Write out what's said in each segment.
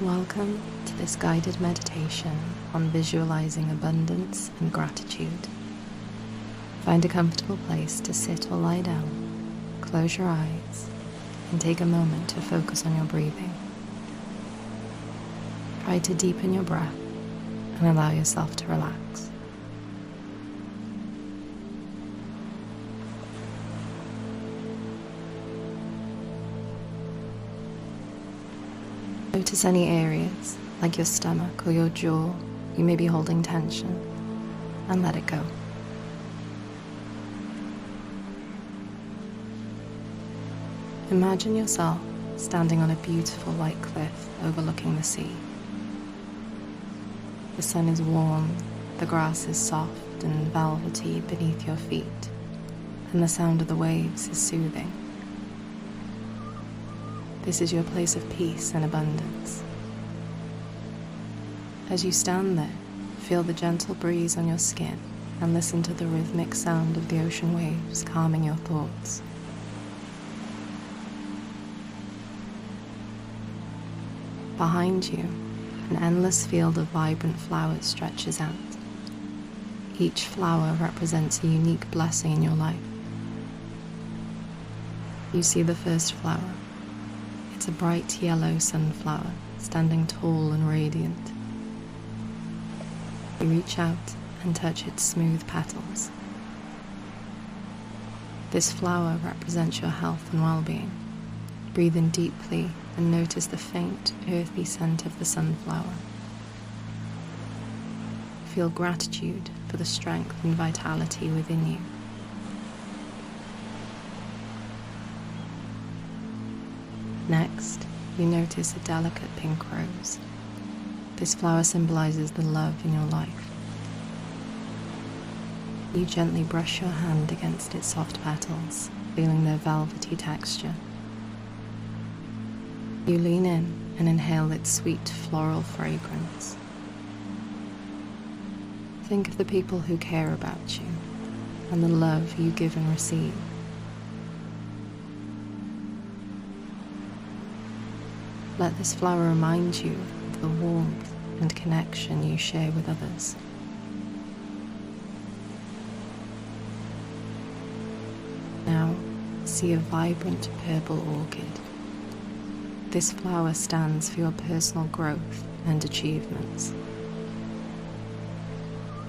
Welcome to this guided meditation on visualizing abundance and gratitude. Find a comfortable place to sit or lie down, close your eyes, and take a moment to focus on your breathing. Try to deepen your breath and allow yourself to relax. Notice any areas, like your stomach or your jaw, you may be holding tension, and let it go. Imagine yourself standing on a beautiful white cliff overlooking the sea. The sun is warm, the grass is soft and velvety beneath your feet, and the sound of the waves is soothing. This is your place of peace and abundance. As you stand there, feel the gentle breeze on your skin and listen to the rhythmic sound of the ocean waves calming your thoughts. Behind you, an endless field of vibrant flowers stretches out. Each flower represents a unique blessing in your life. You see the first flower. It's a bright yellow sunflower, standing tall and radiant. You reach out and touch its smooth petals. This flower represents your health and well-being. Breathe in deeply and notice the faint, earthy scent of the sunflower. Feel gratitude for the strength and vitality within you. Next, you notice a delicate pink rose. This flower symbolizes the love in your life. You gently brush your hand against its soft petals, feeling their velvety texture. You lean in and inhale its sweet floral fragrance. Think of the people who care about you and the love you give and receive. Let this flower remind you of the warmth and connection you share with others. Now, see a vibrant purple orchid. This flower stands for your personal growth and achievements.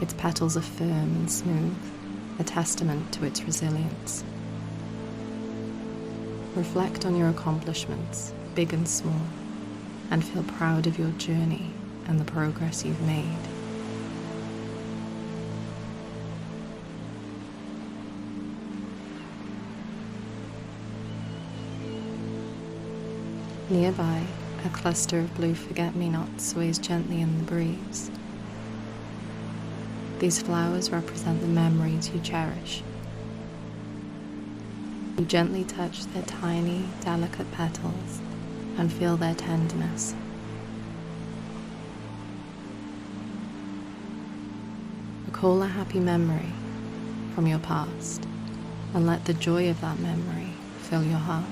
Its petals are firm and smooth, a testament to its resilience. Reflect on your accomplishments, big and small, and feel proud of your journey and the progress you've made. Nearby, a cluster of blue forget-me-nots sways gently in the breeze. These flowers represent the memories you cherish. You gently touch their tiny, delicate petals and feel their tenderness. Recall a happy memory from your past and let the joy of that memory fill your heart.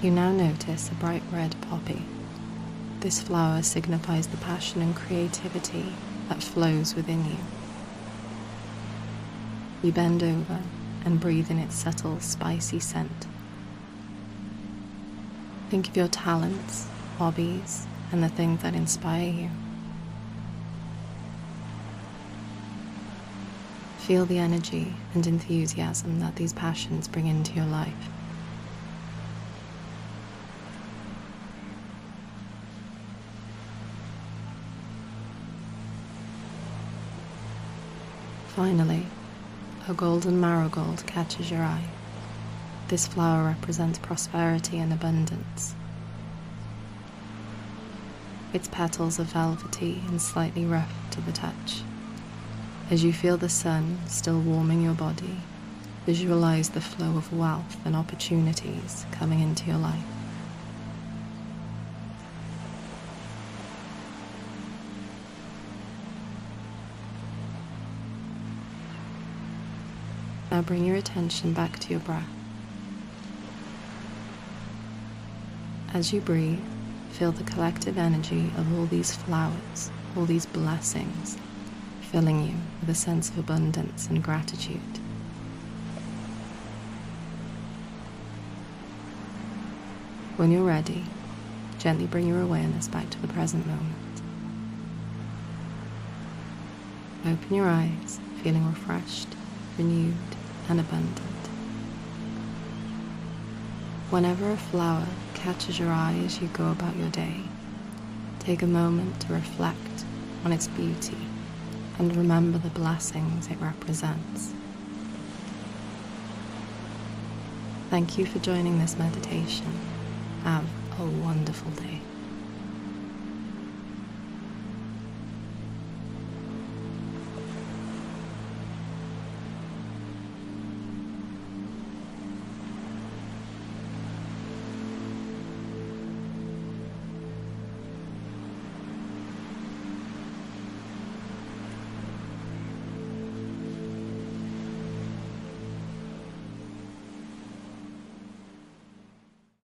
You now notice a bright red poppy. This flower signifies the passion and creativity that flows within you. You bend over and breathe in its subtle, spicy scent. Think of your talents, hobbies, and the things that inspire you. Feel the energy and enthusiasm that these passions bring into your life. Finally, a golden marigold catches your eye. This flower represents prosperity and abundance. Its petals are velvety and slightly rough to the touch. As you feel the sun still warming your body, visualize the flow of wealth and opportunities coming into your life. Now bring your attention back to your breath. As you breathe, feel the collective energy of all these flowers, all these blessings, filling you with a sense of abundance and gratitude. When you're ready, gently bring your awareness back to the present moment. Open your eyes, feeling refreshed, renewed, and abundant. Whenever a flower catches your eye as you go about your day, take a moment to reflect on its beauty and remember the blessings it represents. Thank you for joining this meditation. Have a wonderful day.